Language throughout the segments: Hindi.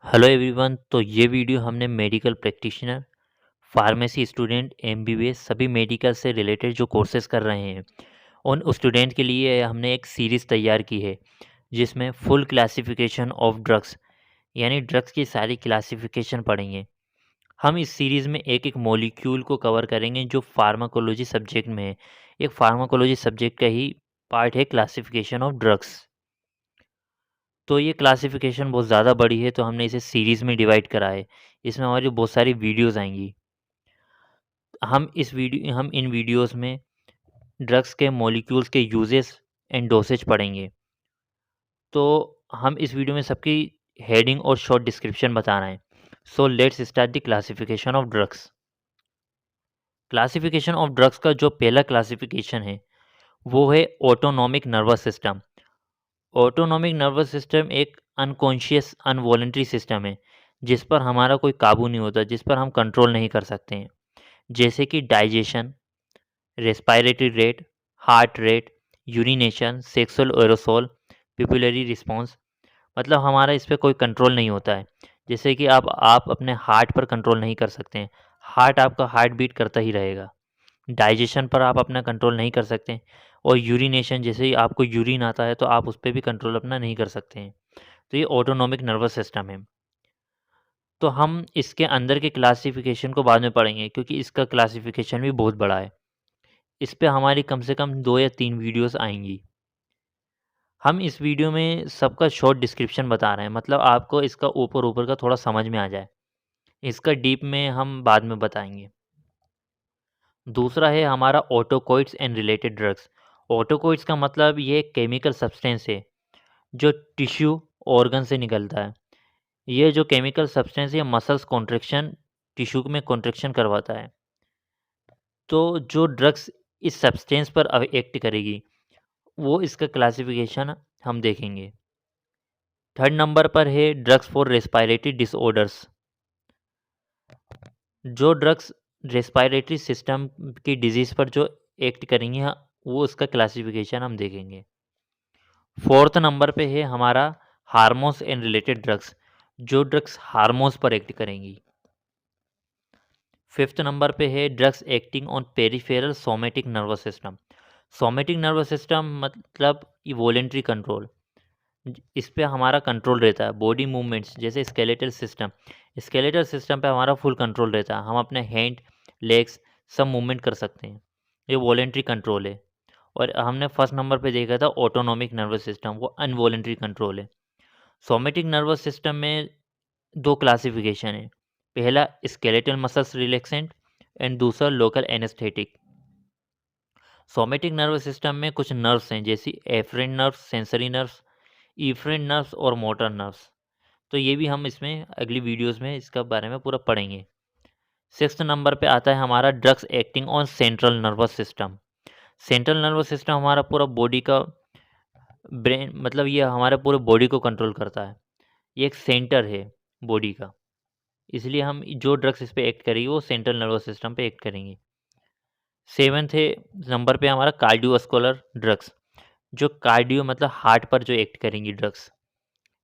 Hello everyone. तो ये वीडियो हमने medical practitioner, pharmacy student, MBBS सभी मेडिकल से रिलेटेड जो कोर्सेज कर रहे हैं उन स्टूडेंट के लिए हमने एक सीरीज़ तैयार की है जिसमें फुल क्लासिफिकेशन ऑफ ड्रग्स यानी ड्रग्स की सारी क्लासिफिकेशन पढ़ेंगे। हम इस सीरीज़ में एक एक मॉलिक्यूल को कवर करेंगे जो फार्माकोलॉजी सब्जेक्ट में है। एक फार्माकोलॉजी सब्जेक्ट का ही पार्ट है क्लासिफिकेशन ऑफ ड्रग्स। तो ये क्लासिफ़िकेशन बहुत ज़्यादा बड़ी है, तो हमने इसे सीरीज़ में डिवाइड करा है। इसमें हमारी बहुत सारी वीडियोज़ आएँगी। हम इन वीडियोज़ में ड्रग्स के मॉलिक्यूल्स के यूज़ेस एंड डोसेज पढ़ेंगे। तो हम इस वीडियो में सबकी हेडिंग और शॉर्ट डिस्क्रिप्शन बता रहे हैं। So let's start the classification of drugs. Classification of drugs का जो पहला क्लासिफ़िकेशन है, वो है autonomic nervous system. Autonomic nervous system एक अनकॉन्शियस अनवॉलंटरी सिस्टम है जिस पर हमारा कोई काबू नहीं होता, जिस पर हम कंट्रोल नहीं कर सकते हैं। जैसे कि digestion, respiratory rate, heart rate, urination, sexual arousal, pupillary response. मतलब हमारा इस पे कोई कंट्रोल नहीं होता है। जैसे कि आप अपने हार्ट पर कंट्रोल नहीं कर सकते हैं। हार्ट आपका हार्ट बीट करता ही रहेगा। डाइजेशन पर आप अपना कंट्रोल नहीं कर सकते, और यूरिनेशन, जैसे ही आपको यूरिन आता है तो आप उस पे भी कंट्रोल अपना नहीं कर सकते हैं। तो ये ऑटोनॉमिक नर्वस सिस्टम है। तो हम इसके अंदर के क्लासिफिकेशन को बाद में पढ़ेंगे क्योंकि इसका क्लासिफिकेशन भी बहुत बड़ा है। इस पे हमारी कम से कम 2 या 3 वीडियोज़ आएँगी। हम इस वीडियो में सबका शॉर्ट डिस्क्रिप्शन बता रहे हैं, मतलब आपको इसका ऊपर-ऊपर का थोड़ा समझ में आ जाए। इसका डीप में हम बाद में बताएँगे। दूसरा है हमारा ऑटोकॉइड्स एंड रिलेटेड ड्रग्स। ऑटोकॉइड्स का मतलब ये एक केमिकल सब्सटेंस है जो टिश्यू, ऑर्गन से निकलता है। ये जो केमिकल सब्सटेंस है मसल्स कॉन्ट्रैक्शन, टिश्यू में कॉन्ट्रैक्शन करवाता है। तो जो ड्रग्स इस सब्सटेंस पर एक्ट करेगी, वो इसका क्लासिफिकेशन हम देखेंगे। थर्ड नंबर पर है ड्रग्स फॉर रेस्पिरेटरी डिसऑर्डर्स। जो ड्रग्स रेस्पिरेटरी सिस्टम की डिजीज़ पर जो एक्ट करेंगी, वो उसका क्लासिफिकेशन हम देखेंगे। फोर्थ नंबर पे है हमारा हार्मोन्स एंड रिलेटेड ड्रग्स, जो ड्रग्स हार्मोन्स पर एक्ट करेंगी। फिफ्थ नंबर पे है drugs acting on peripheral somatic nervous system. Somatic nervous system मतलब वॉलेंट्री कंट्रोल। इस पे हमारा कंट्रोल रहता है। बॉडी मूवमेंट्स जैसे स्केलेटल सिस्टम पे हमारा फुल कंट्रोल रहता है। हम अपने हैंड, लेग्स सब मूवमेंट कर सकते हैं। ये वॉलेंट्री कंट्रोल है। और हमने फर्स्ट नंबर पे देखा था ऑटोनॉमिक नर्वस सिस्टम, वो अनवॉलेंट्री कंट्रोल है। सोमेटिक नर्वस सिस्टम में दो क्लासिफिकेशन है। पहला स्केलेटल मसल्स रिलैक्सेंट एंड दूसरा local anaesthetic. Somatic nervous system में कुछ नर्व्स हैं जैसे afferent nerves, sensory nerves, efferent nerves और मोटर नर्व्स। तो ये भी हम इसमें अगली वीडियोस में इसका बारे में पूरा पढ़ेंगे। सिक्स्थ नंबर पे आता है हमारा drugs acting on central nervous system. Central nervous system हमारा पूरा बॉडी का ब्रेन, मतलब ये हमारे पूरे बॉडी को कंट्रोल करता है। ये एक सेंटर है बॉडी का, इसलिए हम जो ड्रग्स इस पे एक्ट करेंगे वो सेंट्रल नर्वस सिस्टम पे एक्ट करेंगे। सेवन्थ है नंबर पे हमारा कार्डियोवास्कुलर ड्रग्स, जो कार्डियो मतलब हार्ट पर जो एक्ट करेंगी ड्रग्स।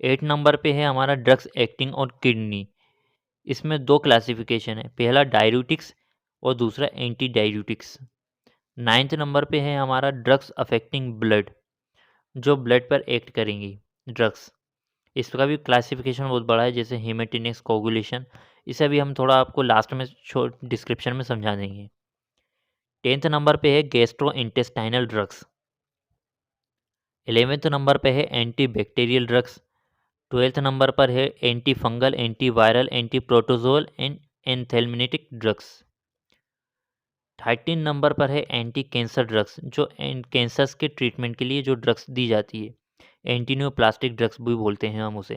8 नंबर पे है हमारा ड्रग्स एक्टिंग ऑन किडनी। इसमें दो क्लासिफिकेशन है, पहला डाययूटिक्स और दूसरा एंटी डाययूटिक्स। नाइन्थ नंबर पे है हमारा ड्रग्स अफेक्टिंग ब्लड, जो ब्लड पर एक्ट करेंगी ड्रग्स। इसका भी क्लासिफिकेशन बहुत बड़ा है, जैसे हेमेटिनिक्स, कोगुलेशन। इसे भी हम थोड़ा आपको लास्ट में शॉर्ट डिस्क्रिप्शन में समझा देंगे। 10th नंबर पे है gastro intestinal drugs. 11th number पे है anti bacterial drugs. 12th number पर है anti fungal, anti viral, anti protozoal and anthelmintic drugs. 13 number पर है एंटी कैंसर ड्रग्स, जो कैंसर्स के ट्रीटमेंट के लिए जो ड्रग्स दी जाती है। एंटीनियोप्लास्टिक ड्रग्स भी बोलते हैं हम उसे।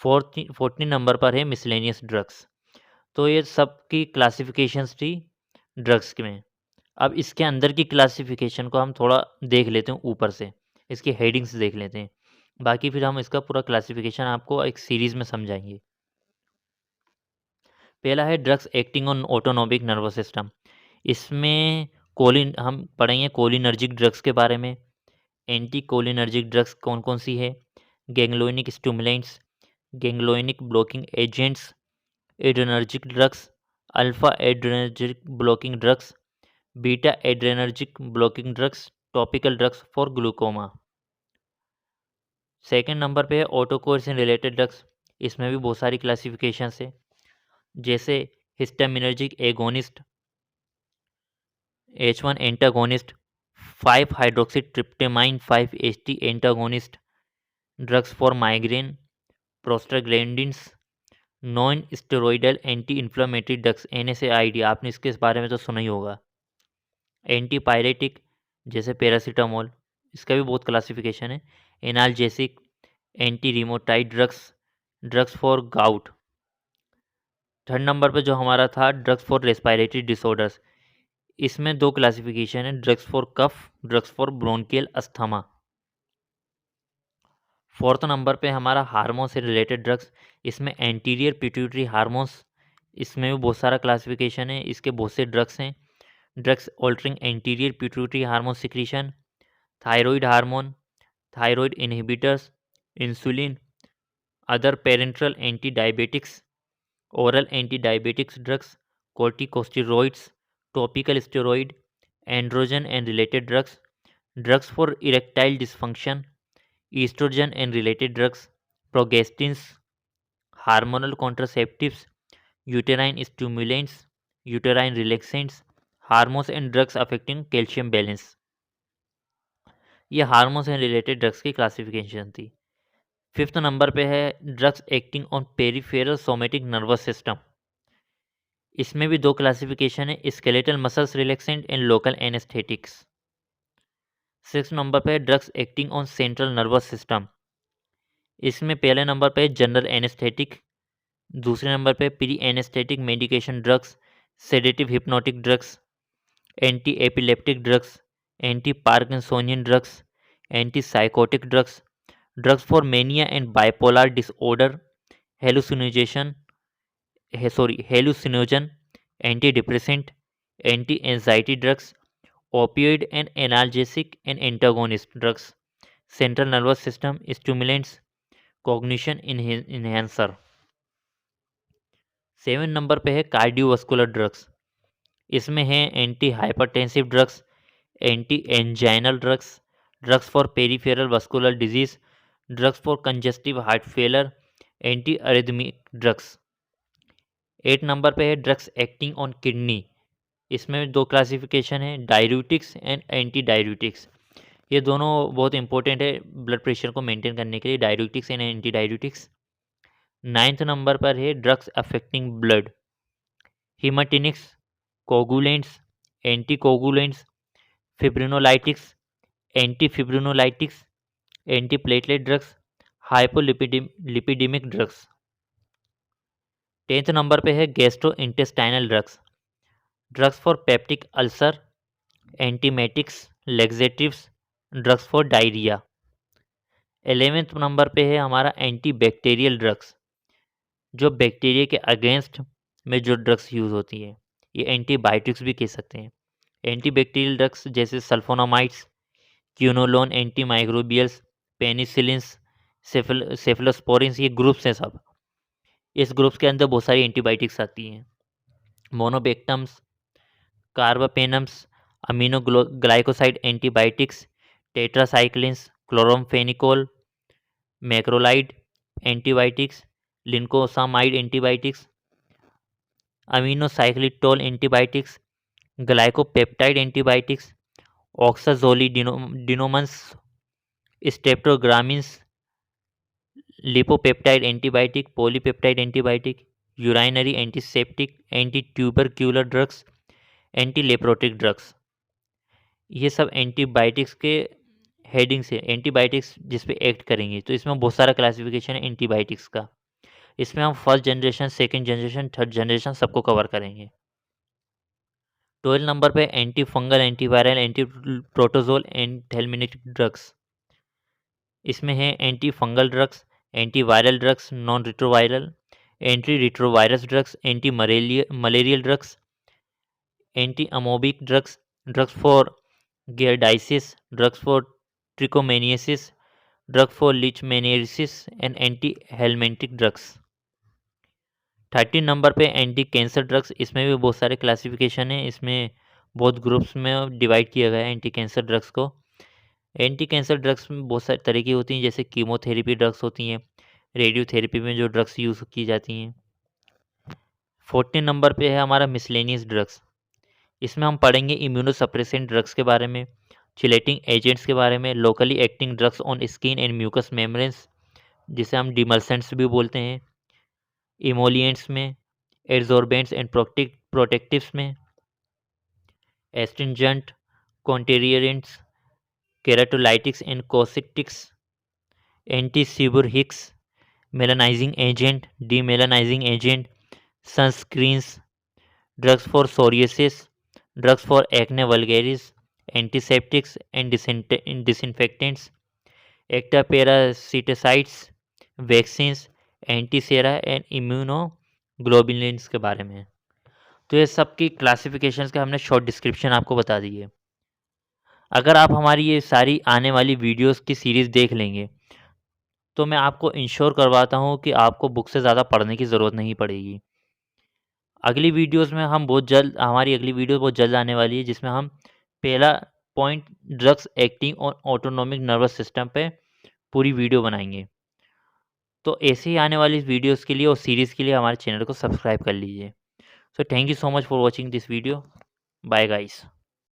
14 नंबर पर है मिसलेनियस ड्रग्स। तो ये सब की क्लासिफिकेशंस थी ड्रग्स में। अब इसके अंदर की क्लासिफिकेशन को हम थोड़ा देख लेते हैं ऊपर से, इसकी हेडिंग्स देख लेते हैं। बाकी फिर हम इसका पूरा क्लासिफिकेशन आपको एक सीरीज़ में समझाएँगे। पहला है drugs acting on autonomic nervous system. इसमें कोलिन हम पढ़ेंगे कोलिनर्जिक ड्रग्स के बारे में। एंटी कोलिनर्जिक ड्रग्स कौन-कौन सी है? Ganglionic stimulants, ganglionic blocking agents, adrenergic drugs, alpha adrenergic blocking drugs, beta adrenergic blocking drugs, topical drugs for glaucoma. Second number पे है ऑटोकोर्सिन रिलेटेड ड्रग्स। इसमें भी बहुत सारी क्लासिफिकेशंस है, जैसे histaminergic agonist, H1 antagonist, 5 hydroxy tryptamine 5-HT antagonist, drugs for migraine, prostaglandins, non steroidal anti inflammatory drugs NSAID, आपने इसके बारे में तो सुना ही होगा। एंटीपायरेटिक जैसे पैरासीटामोल, इसका भी बहुत क्लासिफिकेशन है। Analgesic, anti rheumatoid drugs, drugs for gout. Third number पे जो हमारा था ड्रग्स फॉर रेस्पिरेटरी डिसऑर्डर्स, इसमें दो क्लासिफिकेशन है, drugs for cough, drugs for bronchial asthma. Fourth number पे हमारा हार्मोन से रिलेटेड ड्रग्स, इसमें एंटीरियर पिट्यूटरी हार्मोन्स, इसमें भी बहुत सारा क्लासिफिकेशन है, इसके बहुत से ड्रग्स हैं। Drugs altering anterior pituitary hormone secretion, thyroid hormone, thyroid inhibitors, insulin, other parenteral anti diabetics, oral anti diabetics drugs, corticosteroids, topical steroid, androgen and related drugs, drugs for erectile dysfunction, estrogen and related drugs, progestins, hormonal contraceptives, uterine stimulants, uterine relaxants, hormones and drugs affecting calcium balance. ये हार्मोन्स एंड रिलेटेड ड्रग्स की क्लासिफिकेशन थी। फिफ्थ नंबर पे है drugs acting on peripheral somatic nervous system. इसमें भी दो क्लासिफिकेशन है, skeletal muscles relaxant and local anaesthetics. Six number पे drugs acting on central nervous system. इसमें पहले नंबर पे जनरल एनेस्थेटिक, दूसरे नंबर पे pre anaesthetic medication drugs, sedative hypnotic drugs, anti epileptic drugs, anti parkinsonian drugs, anti psychotic drugs, drugs for mania and bipolar disorder, hallucinogenation hallucinogen, anti depressant, anti anxiety drugs, opioid and analgesic and antagonist drugs, central nervous system stimulants, cognition enhancer। 7 number पे है कार्डियोवास्कुलर ड्रग्स। इसमें है anti hypertensive drugs, anti anginal drugs, drugs for peripheral vascular disease, drugs for congestive heart failure, anti arrhythmic drugs. 8 number पे है ड्रग्स एक्टिंग ऑन किडनी। इसमें दो क्लासिफिकेशन है, डाययूटिक्स एंड एंटी डाययूटिक्स। ये दोनों बहुत इंपॉर्टेंट है ब्लड प्रेशर को मेंटेन करने के लिए, diuretics and anti diuretics. 9th number पर है drugs affecting blood, haematinics, coagulants, anti coagulants, fibrinolytics, anti fibrinolytics, anti platelet drugs, hypolipidemic drugs. 10th number पे है gastro intestinal drugs, drugs for peptic ulcer, antiemetics, laxatives, drugs for diarrhoea. 11वें नंबर पे है हमारा एंटी बैक्टीरियल ड्रग्स, जो बैक्टीरिया के अगेंस्ट में जो ड्रग्स यूज़ होती है, ये एंटीबायोटिक्स भी कह सकते हैं। एंटी बैक्टीरियल ड्रग्स जैसे सल्फोनामाइड्स, क्यूनोलोन, एंटी माइक्रोबियल्स, पेनिसिलिन्स, सेफलोस्पोरिन्स, ये ग्रुप्स हैं सब। इस ग्रुप्स के अंदर बहुत सारी एंटीबायोटिक्स आती हैं, monobactams, carbapenems, aminoglycoside antibiotics, tetracyclines, chloramphenicol, macrolide antibiotics, lincosamide antibiotics, aminocyclitol antibiotics, glycopeptide antibiotics, oxazolidinones, streptogramins, lipopeptide antibiotic, polypeptide antibiotic, urinary antiseptic, anti tubercular drugs, anti leprotic drugs. ये सब एंटीबायोटिक्स के हेडिंग से, एंटीबायोटिक्स जिस पे एक्ट करेंगे। तो इसमें बहुत सारा क्लासिफिकेशन है एंटीबायोटिक्स का। इसमें हम first generation, second generation, third generation सबको कवर करेंगे। 12 नंबर पे anti fungal, antiviral, anti protozoal and anthelmintic drugs. इसमें है anti fungal drugs, anti viral drugs, non retroviral, anti retrovirus drugs, anti malarial drugs, anti amoebic drugs, drugs for giardiasis, drugs for trichomoniasis, drug for leishmaniasis and anti helminthic drugs. 13 number पे एंटी कैंसर ड्रग्स। इसमें भी बहुत सारे क्लासिफिकेशन है, इसमें बहुत ग्रुप्स में डिवाइड किया गया है एंटी कैंसर ड्रग्स को। एंटी कैंसर ड्रग्स में बहुत सारे तरह की होती हैं, जैसे कीमोथेरेपी ड्रग्स होती हैं, रेडियोथेरेपी में जो ड्रग्स यूज़ की जाती हैं। 14 नंबर पे है हमारा मिसलेनियस ड्रग्स। इसमें हम पढ़ेंगे इम्यूनोसप्रेसेंट ड्रग्स के बारे में, चिलेटिंग एजेंट्स के बारे में, locally acting drugs on skin and mucous membranes जिसे हम डिमल्सेंट्स भी बोलते हैं, इमोलिएंट्स में, एड्जॉर्बेंट्स एंड प्रोटेक्टिव्स में, astringent, counterirritants, keratolytics and caustics, antiseborrheics, melanizing agent, demelanizing agent, sunscreens, drugs for psoriasis, drugs for acne vulgaris, antiseptics and disinfectants, ectoparasiticides, vaccines, antisera and immunoglobulins के बारे में। तो ये सब की क्लासिफिकेशंस का हमने शॉर्ट डिस्क्रिप्शन आपको बता दी है। अगर आप हमारी ये सारी आने वाली वीडियोस की सीरीज़ देख लेंगे तो मैं आपको इंश्योर करवाता हूँ कि आपको बुक से ज़्यादा पढ़ने की ज़रूरत नहीं पड़ेगी। अगली वीडियोस में हम बहुत जल्द हमारी अगली वीडियो बहुत जल्द आने वाली है, जिसमें हम पहला point drugs acting on autonomic nervous system पे पूरी वीडियो बनाएंगे। तो ऐसे ही आने वाली वीडियोस के लिए और सीरीज़ के लिए हमारे चैनल को सब्सक्राइब कर लीजिए। So thank you so much for watching this video. Bye guys.